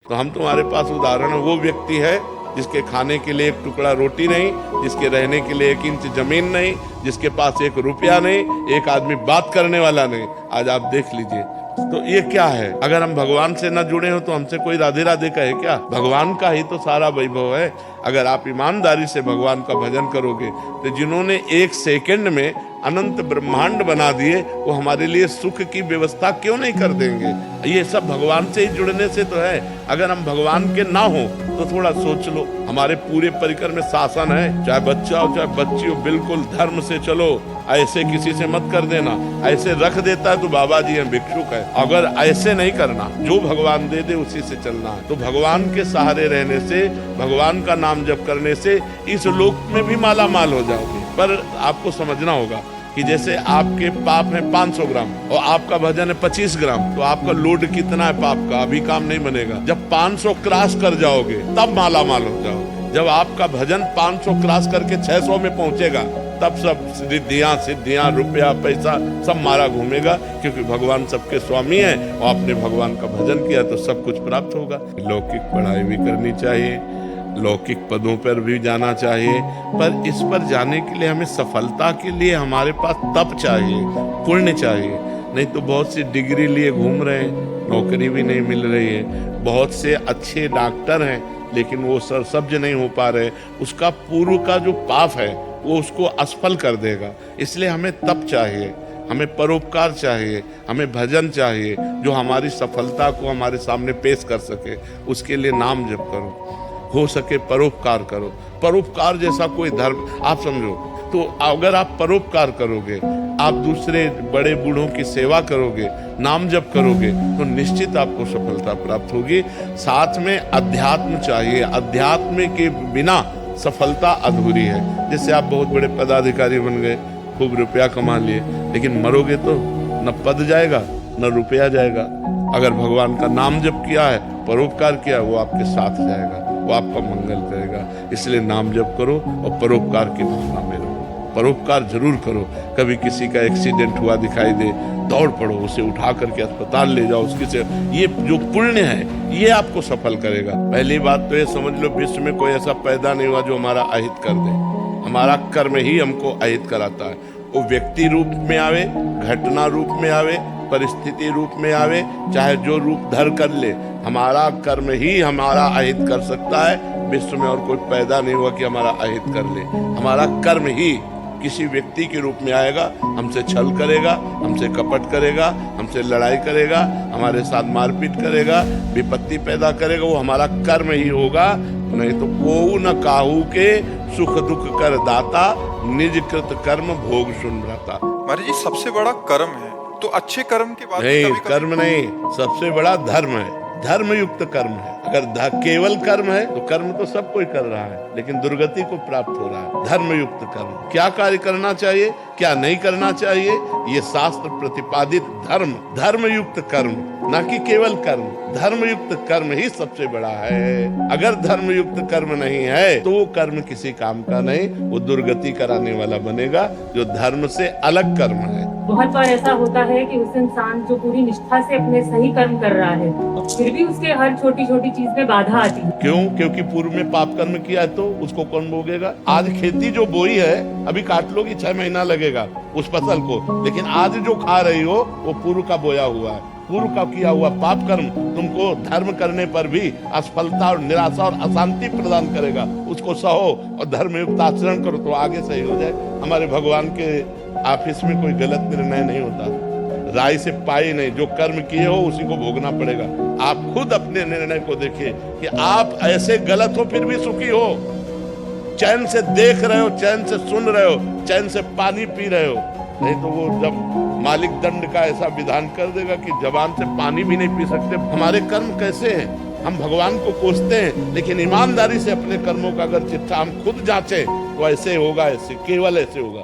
तो हम तुम्हारे पास उदाहरण वो व्यक्ति है जिसके खाने के लिए एक टुकड़ा रोटी नहीं, जिसके रहने के लिए 1 इंच जमीन नहीं, जिसके पास 1 रुपया नहीं, एक आदमी बात करने वाला नहीं। आज आप देख लीजिए, तो ये क्या है? अगर हम भगवान से न जुड़े हो तो हमसे कोई राधे राधे कहे क्या? भगवान का ही तो सारा वैभव है। अगर आप ईमानदारी से भगवान का भजन करोगे तो जिन्होंने 1 सेकंड में अनंत ब्रह्मांड बना दिए, वो हमारे लिए सुख की व्यवस्था क्यों नहीं कर देंगे? ये सब भगवान से ही जुड़ने से तो है। अगर हम भगवान के ना हो तो थोड़ा सोच लो, हमारे पूरे परिकर में शासन है, चाहे बच्चा हो चाहे बच्ची हो, बिल्कुल धर्म से चलो, ऐसे किसी से मत कर देना। ऐसे रख देता है तो बाबा जी हैं, भिक्षुक है। अगर ऐसे नहीं करना, जो भगवान दे दे उसी से चलना है। तो भगवान के सहारे रहने से, भगवान का नाम जप करने से इस लोक में भी माला माल हो जाओगे। पर आपको समझना होगा कि जैसे आपके पाप है 500 ग्राम और आपका भजन है 25 ग्राम, तो आपका लोड कितना है पाप का? अभी काम नहीं बनेगा। जब 500 क्रॉस कर जाओगे तब माला माल हो जाओगे। जब आपका भजन 500 क्रॉस करके 600 में पहुंचेगा तब सब सिद्धियां, रुपया, पैसा सब मारा घूमेगा, क्योंकि भगवान सबके स्वामी है और आपने भगवान का भजन किया तो सब कुछ प्राप्त होगा। लौकिक पढ़ाई भी करनी चाहिए, लौकिक पदों पर भी जाना चाहिए, पर इस पर जाने के लिए हमें सफलता के लिए हमारे पास तप चाहिए, पुण्य चाहिए। नहीं तो बहुत सी डिग्री लिए घूम रहे हैं, नौकरी भी नहीं मिल रही है। बहुत से अच्छे डॉक्टर हैं लेकिन वो सब्ज नहीं हो पा रहे। उसका पूर्व का जो पाप है वो उसको असफल कर देगा। इसलिए हमें तप चाहिए, हमें परोपकार चाहिए, हमें भजन चाहिए जो हमारी सफलता को हमारे सामने पेश कर सके। उसके लिए नाम जप करो, हो सके परोपकार करो। परोपकार जैसा कोई धर्म आप समझो तो अगर आप परोपकार करोगे, आप दूसरे बड़े बूढ़ों की सेवा करोगे, नाम जप करोगे, तो निश्चित आपको सफलता प्राप्त होगी। साथ में अध्यात्म चाहिए, अध्यात्म के बिना सफलता अधूरी है। जैसे आप बहुत बड़े पदाधिकारी बन गए, खूब रुपया कमा लिए, लेकिन मरोगे तो न पद जाएगा न रुपया जाएगा। अगर भगवान का नाम जप किया है, परोपकार किया, वो आपके साथ जाएगा, वो आपका मंगल करेगा। इसलिए नाम जप करो और परोपकार की भावना में रहो। परोपकार जरूर करो। कभी किसी का एक्सीडेंट हुआ दिखाई दे, दौड़ पड़ो, उसे उठा करके अस्पताल ले जाओ, उसकी से ये जो पुण्य है ये आपको सफल करेगा। पहली बात तो ये समझ लो, विश्व में कोई ऐसा पैदा नहीं हुआ जो हमारा अहित कर दे। हमारा कर्म ही हमको अहित कराता है। वो व्यक्ति रूप में आवे, घटना रूप में आवे, परिस्थिति रूप में आवे, चाहे जो रूप धर कर ले, हमारा कर्म ही हमारा अहित कर सकता है। विश्व में और कोई पैदा नहीं हुआ कि हमारा अहित कर ले। हमारा कर्म ही किसी व्यक्ति के रूप में आएगा, हमसे छल करेगा, हमसे कपट करेगा, हमसे लड़ाई करेगा, हमारे साथ मारपीट करेगा, विपत्ति पैदा करेगा। वो हमारा कर्म ही होगा। नहीं तो कोऊ न काहू के सुख दुख कर दाता, निज कृत कर्म भोग सुन रहता। महाराज जी, सबसे बड़ा कर्म है, तो अच्छे कर्म के बाद नहीं, कर्म नहीं, सबसे बड़ा धर्म है। धर्म युक्त कर्म है। अगर केवल कर्म है तो कर्म तो सब कोई कर रहा है, लेकिन दुर्गति को प्राप्त हो रहा है। धर्म युक्त कर्म, क्या कार्य करना चाहिए, क्या नहीं करना चाहिए, ये शास्त्र प्रतिपादित धर्म, धर्म युक्त कर्म, ना कि केवल कर्म। धर्म युक्त कर्म ही सबसे बड़ा है। अगर धर्म युक्त कर्म नहीं है तो वो कर्म किसी काम का नहीं, वो दुर्गति कराने वाला बनेगा। जो धर्म से अलग कर्म है, बहुत बार ऐसा होता है कि उस इंसान जो पूरी निष्ठा से अपने सही कर्म कर रहा है, फिर भी उसके हर छोटी छोटी चीज में बाधा आती है। क्यों? क्योंकि पूर्व में पाप कर्म किया है तो उसको कौन भोगेगा? आज खेती जो बोई है, अभी काट लोगी 6 महीना लगेगा उस फसल को, लेकिन आज जो खा रही हो वो पूर्व का बोया हुआ है, पूर्व का किया हुआ पाप कर्म तुमको धर्म करने पर भी असफलता और निराशा और अशांति प्रदान करेगा। उसको सहो और धर्म युक्त आचरण करो तो आगे सही हो जाए। हमारे भगवान के ऑफिस में कोई गलत निर्णय नहीं होता, राय से पाई नहीं। जो कर्म किए हो उसी को भोगना पड़ेगा। आप खुद अपने निर्णय को देखिए कि आप ऐसे गलत हो फिर भी सुखी हो, चैन से देख रहे हो, चैन से सुन रहे हो, चैन से पानी पी रहे हो। नहीं तो वो जब मालिक दंड का ऐसा विधान कर देगा कि जबान से पानी भी नहीं पी सकते। हमारे कर्म कैसे हैं? हम भगवान को कोसते हैं, लेकिन ईमानदारी से अपने कर्मों का अगर चिट्ठा हम खुद जांचें तो ऐसे होगा, ऐसे केवल ऐसे होगा।